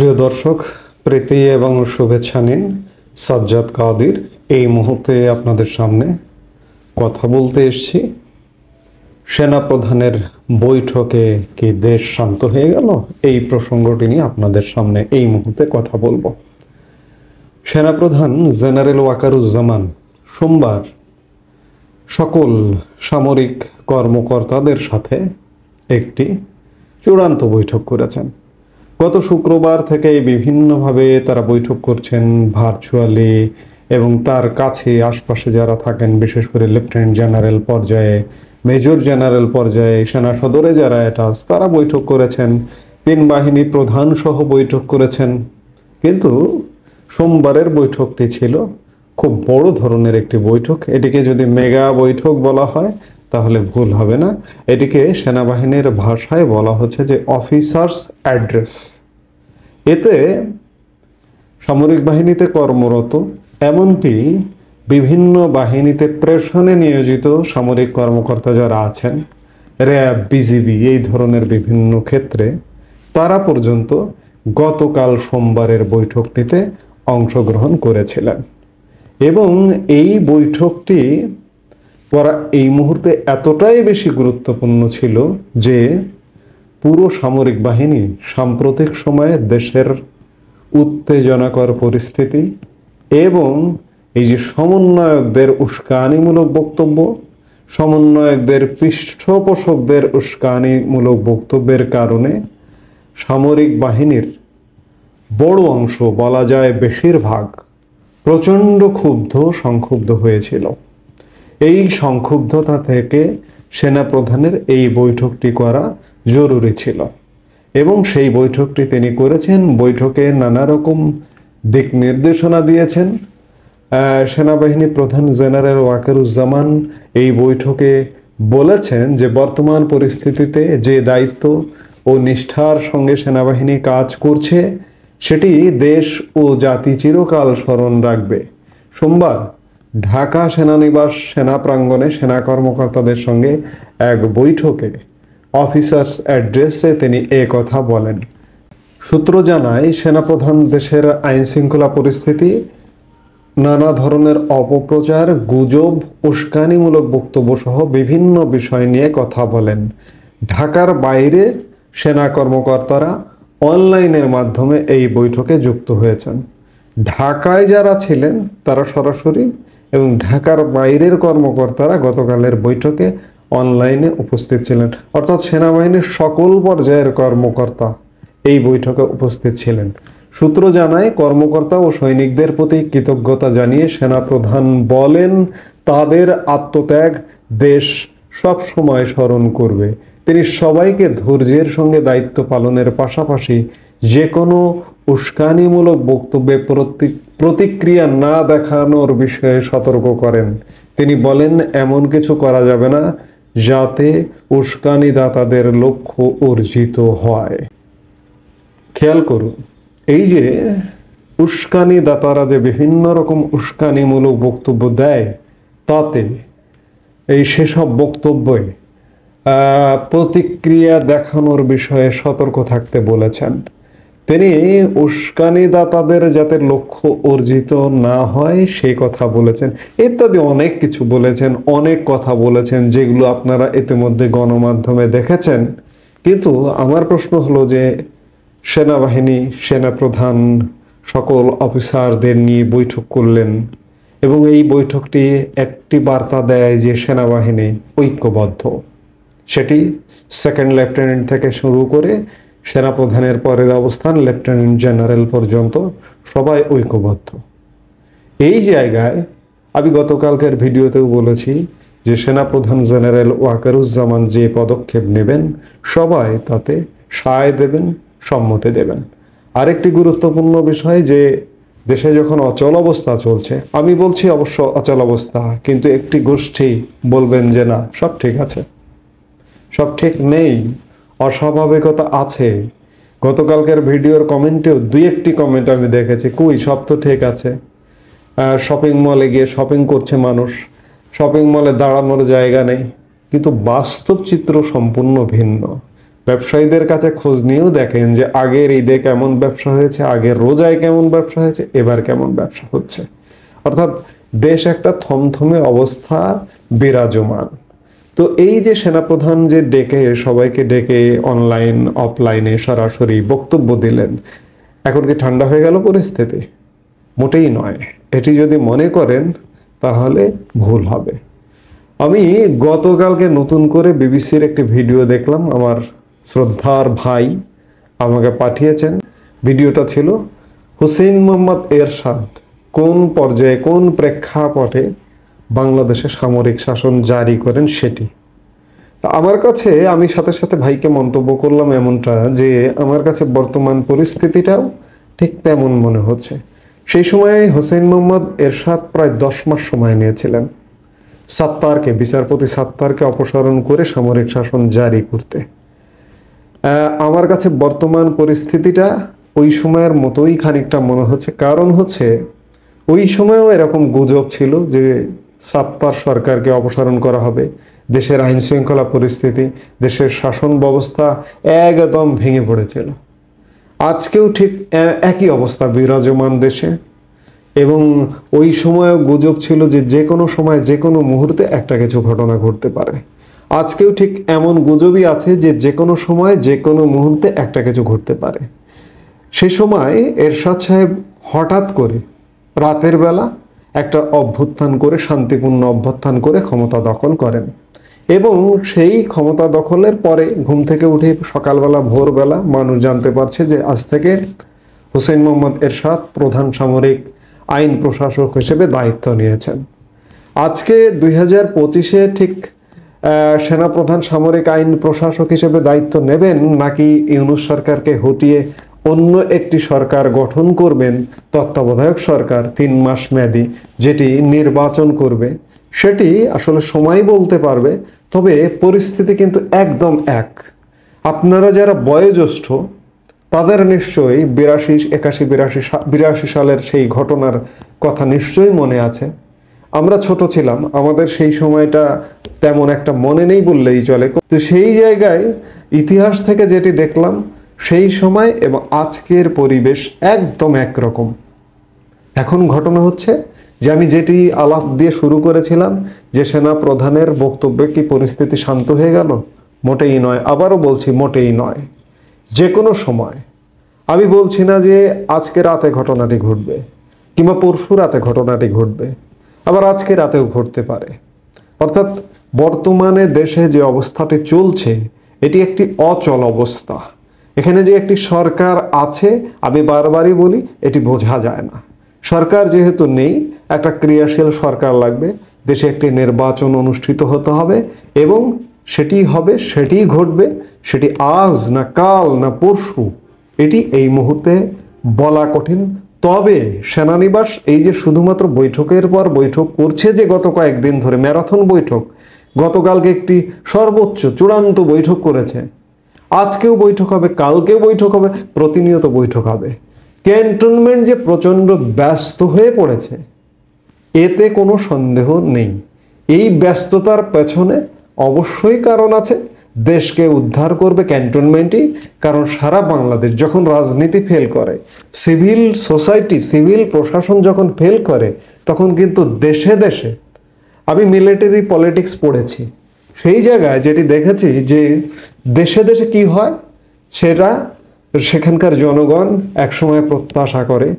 প্রিয় দর্শক, প্রীতি এবং শুভেচ্ছা নিন। সাজ্জাদ কাদির এই মুহূর্তে আপনাদের সামনে কথা বলতে এসেছি। সেনাপ্রধানের বৈঠকে কি দেশ শান্ত হয়ে গেল? এই প্রসঙ্গটি নিয়ে আপনাদের সামনে এই মুহূর্তে কথা বলবো। সেনাপ্রধান জেনারেল ওয়াকারুজ্জামান সোমবার সকল সামরিক কর্মকর্তাদের সাথে একটি চূড়ান্ত বৈঠক করেছেন। গত শুক্রবার থেকে বিভিন্নভাবে তারা বৈঠক করছেন ভার্চুয়ালি, এবং তার কাছে আশপাশে যারা থাকেন, বিশেষ করে লেফটেন্যান্ট জেনারেল পর্যায়ে, মেজর জেনারেল পর্যায়ে, সেনা সদরে যারা অ্যাটাচ তারা বৈঠক করেছেন, তিন বাহিনী প্রধান সহ বৈঠক করেছেন। কিন্তু সোমবারের বৈঠকটি ছিল খুব বড় ধরনের একটি বৈঠক। এটিকে যদি মেগা বৈঠক বলা হয় তাহলে ভুল হবে না। এটিকে সেনাবাহিনীর ভাষায় বলা হচ্ছে যে অফিসার্স অ্যাড্রেস। এতে সামরিক বাহিনীতে কর্মরত, এমনকি বিভিন্ন বাহিনীতে প্রেষণে নিয়োজিত সামরিক কর্মকর্তা যারা আছেন, র্যাব, বিজিবি, এই ধরনের বিভিন্ন ক্ষেত্রে তারা পর্যন্ত গতকাল সোমবারের বৈঠকটিতে অংশগ্রহণ করেছিলেন। এবং এই বৈঠকটি এই মুহূর্তে এতটাই বেশি গুরুত্বপূর্ণ ছিল যে পুরো সামরিক বাহিনী সাম্প্রতিক সময়ে দেশের উত্তেজনাকর পরিস্থিতি এবং এই যে সমন্বয়কদের উস্কানিমূলক বক্তব্য, সমন্বয়কদের পৃষ্ঠপোষকদের উস্কানিমূলক বক্তব্যের কারণে সামরিক বাহিনীর বড় অংশ, বলা যায় বেশিরভাগ, প্রচণ্ড সংক্ষুব্ধ হয়েছিল। এই সংক্ষুব্ধতা থেকে সেনাপ্রধানের এই বৈঠকটি করা জরুরি ছিল এবং সেই বৈঠকটি তিনি করেছেন। বৈঠকে নানা রকম দিক নির্দেশনা দিয়েছেন। সেনাবাহিনী প্রধান জেনারেল ওয়াকারুজ্জামান এই বৈঠকে বলেছেন যে বর্তমান পরিস্থিতিতে যে দায়িত্ব ও নিষ্ঠার সঙ্গে সেনাবাহিনী কাজ করছে সেটি দেশ ও জাতি চিরকাল স্মরণ রাখবে। সোমবার ঢাকা সেনানিবাস সেনা প্রাঙ্গণে সেনা কর্মকর্তাদের সঙ্গে এক বৈঠকে অফিসার্স অ্যাড্রেসে তিনি কথা বলেন। সূত্র জানায়, সেনাপ্রধান দেশের আইন শৃঙ্খলা পরিস্থিতি, নানা ধরনের অপপ্রচার, গুজব, উস্কানিমূলক বক্তব্য সহ বিভিন্ন বিষয় নিয়ে কথা বলেন। ঢাকার বাইরে সেনা কর্মকর্তারা অনলাইনের মাধ্যমে এই বৈঠকে যুক্ত হয়েছেন। ঢাকায় যারা ছিলেন তারা সরাসরি, এবং ঢাকার বাইরের কর্মকর্তারা গতকালের বৈঠকে অনলাইনে উপস্থিত ছিলেন। অর্থাৎ সেনাবাহিনীর সকল পর্যায়ের কর্মকর্তা এই বৈঠকে উপস্থিত ছিলেন। সূত্র জানায়, কর্মকর্তা ও সৈনিকদের প্রতি কৃতজ্ঞতা জানিয়ে সেনাপ্রধান বলেন, তাদের আত্মত্যাগ দেশ সব সময় স্মরণ করবে। তিনি সবাইকে ধৈর্যের সঙ্গে দায়িত্ব পালনের পাশাপাশি যে কোনো উস্কানিমূলক বক্তব্যে প্রতিক্রিয়া না দেখানোর বিষয়ে সতর্ক করেন। তিনি বলেন, এমন কিছু করা যাবে না যাতে উস্কানিদাতাদের লক্ষ্য অর্জিত হয়। খেয়াল করুন, এই যে উস্কানিদাতারা যে বিভিন্ন রকম উস্কানিমূলক বক্তব্য দেয়, তাতে সেসব বক্তব্যে প্রতিক্রিয়া দেখানোর বিষয়ে সতর্ক থাকতে বলেছেন। তিনি উস্কানিদাতাদের যাতে লক্ষ্য অর্জিত না হয় সেই কথা বলেছেন, ইত্যাদি অনেক কিছু বলেছেন, অনেক কথা বলেছেন, যেগুলো আপনারা ইতিমধ্যে গণমাধ্যমে দেখেছেন। কিন্তু আমার প্রশ্ন হলো যে সেনাবাহিনী, সেনাপ্রধান সকল অফিসারদের নিয়ে বৈঠক করলেন এবং এই বৈঠকটি একটি বার্তা দেয় যে সেনাবাহিনী ঐক্যবদ্ধ। সেটি সেকেন্ড লেফটেন্যান্ট থেকে শুরু করে সেনাপ্রধানের পরের অবস্থান লেফটেন্যান্ট জেনারেল পর্যন্ত সবাই ঐক্যবদ্ধ। এই জায়গায় আমি গতকালকের ভিডিওতেও বলেছি যে সেনাপ্রধান জেনারেল ওয়াকারুজ্জামান যে পদক্ষেপ নেবেন সবাই তাতে সায় দেবেন, সম্মতি দেবেন। আরেকটি গুরুত্বপূর্ণ বিষয়, যে দেশে যখন অচল অবস্থা চলছে, আমি বলছি অবশ্য অচল অবস্থা, কিন্তু একটি গোষ্ঠী বলবেন যে না, সব ঠিক আছে। সব ঠিক নেই, অস্বাভাবিকতা আছে। গতকালকের ভিডিওর কমেন্টেও দুই একটি কমেন্ট আমি দেখেছি, কই সব তো ঠিক আছে। শপিং মলে গিয়ে শপিং করছে মানুষ, শপিং মলে দাঁড়ানোর জায়গা নেই, কিন্তু বাস্তব চিত্র সম্পূর্ণ ভিন্ন। ব্যবসায়ীদের কাছে খোঁজ নিয়েও দেখেন যে আগের ঈদে কেমন ব্যবসা হয়েছে, আগের রোজায় কেমন ব্যবসা হয়েছে, এবার কেমন ব্যবসা হচ্ছে। অর্থাৎ দেশ একটা থমথমে অবস্থা বিরাজমান। তো এই যে সেনাপ্রধান যে সবাইকে ডেকে অনলাইন অফলাইনে সরাসরি বক্তব্য দিলেন, এখন কি ঠান্ডা হয়ে গেল পরিস্থিতি? মোটেই নয়। এটি যদি মনে করেন তাহলে ভুল হবে। আমি গতকালকে নতুন করে বিবিসির একটি ভিডিও দেখলাম, আমার শ্রদ্ধার ভাই আমাকে পাঠিয়েছেন। ভিডিওটা ছিল হুসেইন মোহাম্মদ এরশাদ কোন পর্যায়ে কোন প্রেক্ষাপটে বাংলাদেশে সামরিক শাসন জারি করেন সেটি। তা আমার কাছে, আমি সাথে সাথে ভাইকে মন্তব্য করলাম এমনটা যে আমার কাছে বর্তমান পরিস্থিতিটাও ঠিক তেমন মনে হচ্ছে। সেই সময়ে হুসেইন মোহাম্মদ এরশাদ প্রায় 10 মাস সময় নিয়েছিলেন বিচারপতি সাত্তারকে অপসারণ করে সামরিক শাসন জারি করতে। আমার কাছে বর্তমান পরিস্থিতিটা ওই সময়ের মতোই খানিকটা মনে হচ্ছে। কারণ হচ্ছে ওই সময়ও এরকম গুজব ছিল যে সাত্তার সরকারকে অপসারণ করা হবে, দেশের আইন শৃঙ্খলা পরিস্থিতি, দেশের শাসন ব্যবস্থা একদম ভেঙে পড়েছিল। আজকেও ঠিক একই অবস্থা বিরাজমান দেশে, এবং ওই সময়ও গুজব ছিল যে যে কোনো সময় যে কোনো মুহূর্তে একটা কিছু ঘটনা ঘটতে পারে। আজকেও ঠিক এমন গুজবই আছে যে যে কোনো সময় যে কোনো মুহূর্তে একটা কিছু ঘটতে পারে। সেই সময় এরশাদ সাহেব হঠাৎ করে রাতের বেলা একটা অভ্যুত্থান করে, শান্তিপূর্ণ অভ্যুত্থান করে ক্ষমতা দখল করেন, এবং সেই ক্ষমতা দখলের পরে ঘুম থেকে উঠে সকালবেলা ভোরবেলা মানুষ জানতে পারছে যে আজ থেকে হুসেইন মোহাম্মদ এরশাদ প্রধান সামরিক আইন প্রশাসক হিসেবে দায়িত্ব নিয়েছেন। আজকে 2025-এ ঠিক সেনাপ্রধান সামরিক আইন প্রশাসক হিসেবে দায়িত্ব নেবেন, নাকি ইউনূস সরকারকে হটিয়ে অন্য একটি সরকার গঠন করবেন, তত্ত্বাবধায়ক সরকার 3 মাস মেয়াদী, যেটি নির্বাচন করবে, সেটি আসলে সময় বলতে পারবে। তবে পরিস্থিতি কিন্তু একদম এক। আপনারা যারা বয়োজ্যেষ্ঠ তাদের নিশ্চয়ই 82 সালের সেই ঘটনার কথা নিশ্চয়ই মনে আছে। আমরা ছোট ছিলাম, আমাদের সেই সময়টা তেমন একটা মনে নেই বললেই চলে। তো সেই জায়গায় ইতিহাস থেকে যেটি দেখলাম, সেই সময় এবং আজকের পরিবেশ একদম একরকম। এখন ঘটনা হচ্ছে যে আমি যেটি আলাপ দিয়ে শুরু করেছিলাম যে সেনা প্রধানের বক্তব্যে কি পরিস্থিতি শান্ত হয়ে গেল? মোটেই নয়। আবারও বলছি, মোটেই নয়। যে কোনো সময়, আমি বলছি না যে আজকে রাতে ঘটনাটি ঘটবে কিংবা পরশু রাতে ঘটনাটি ঘটবে, আবার আজকে রাতেও ঘটতে পারে। অর্থাৎ বর্তমানে দেশে যে অবস্থাটি চলছে এটি একটি অচল অবস্থা। এখানে যে একটি সরকার আছে, আমি বারবারই বলি, এটি বোঝা যায় না। সরকার যেহেতু নেই, একটা ক্রিয়াশীল সরকার লাগবে। দেশে একটি নির্বাচন অনুষ্ঠিত হতে হবে, এবং সেটি হবে, সেটি ঘটবে, সেটি আজ না কাল না পরশু, এটি এই মুহূর্তে বলা কঠিন। তবে সেনানিবাস এই যে শুধুমাত্র বৈঠকের পর বৈঠক করছে, যে গত কয়েকদিন ধরে ম্যারাথন বৈঠক, গতকালকে একটি সর্বোচ্চ চূড়ান্ত বৈঠক করেছে, আজকেও বৈঠক হবে, কালকেও বৈঠক হবে, প্রতিনিয়ত বৈঠক হবে। ক্যান্টনমেন্ট যে প্রচণ্ড ব্যস্ত হয়ে পড়েছে এতে কোনো সন্দেহ নেই। এই ব্যস্ততার পেছনে অবশ্যই কারণ আছে। দেশকে উদ্ধার করবে ক্যান্টনমেন্টই, কারণ সারা বাংলাদেশ যখন রাজনীতি ফেল করে, সিভিল সোসাইটি, সিভিল প্রশাসন যখন ফেল করে, তখন কিন্তু দেশে দেশে, আমি মিলিটারি পলিটিক্স পড়েছি, সেই জায়গায় যেটি দেখেছি যে দেশে দেশে কি হয়, সেটা সেখানকার জনগণ একসময় প্রত্যাশা করে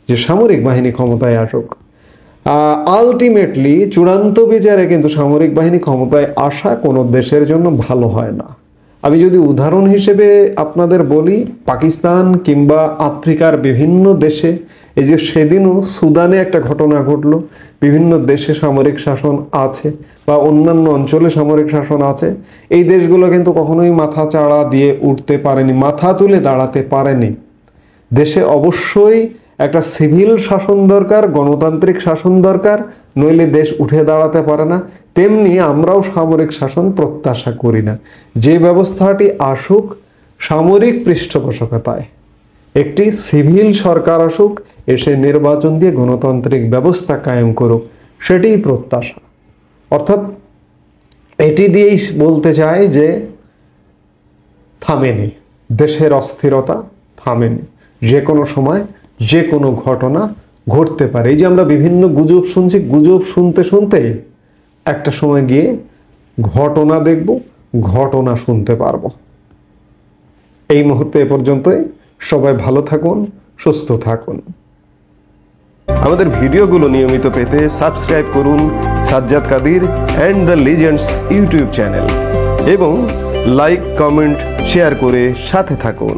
যে সামরিক বাহিনী ক্ষমতায় আসুক। আলটিমেটলি চূড়ান্ত বিচারে কিন্তু সামরিক বাহিনী ক্ষমতায় আসা কোনো দেশের জন্য ভালো হয় না। আমি যদি উদাহরণ হিসেবে আপনাদের বলি, পাকিস্তান কিংবা আফ্রিকার বিভিন্ন দেশে, এই যে সেদিনও সুদানে একটা ঘটনা ঘটলো, বিভিন্ন দেশে সামরিক শাসন আছে বা অন্যান্য অঞ্চলে সামরিক শাসন আছে, এই দেশগুলো কিন্তু কখনোই মাথা চাড়া দিয়ে উঠতে পারেনি, মাথা তুলে দাঁড়াতে পারেনি। দেশে অবশ্যই একটা সিভিল শাসন দরকার, গণতান্ত্রিক শাসন দরকার, নইলে দেশ উঠে দাঁড়াতে পারে না। তেমনি আমরাও সামরিক শাসন প্রত্যাশা করি না। যে ব্যবস্থাটি আসুক সামরিক পৃষ্ঠপোষকতায়, একটি সিভিল সরকার আসুক, এসে নির্বাচন দিয়ে গণতান্ত্রিক ব্যবস্থা কায়েম করুক, সেটাই প্রত্যাশা। অর্থাৎ এটি দিয়েই বলতে চাই যে থামেনি, দেশের অস্থিরতা থামেনি। যে কোনো সময় যে কোনো ঘটনা ঘটতে পারে। এই যে আমরা বিভিন্ন গুজব শুনছি, গুজব শুনতে শুনতে একটা সময় গিয়ে ঘটনা দেখব, ঘটনা শুনতে পারবো। এই মুহূর্তে এ পর্যন্তই। সবাই ভালো থাকুন, সুস্থ থাকুন। আমাদের ভিডিওগুলো নিয়মিত পেতে সাবস্ক্রাইব করুন Sajjad Kadir and the legends YouTube channel এবং লাইক, কমেন্ট, শেয়ার করে সাথে থাকুন।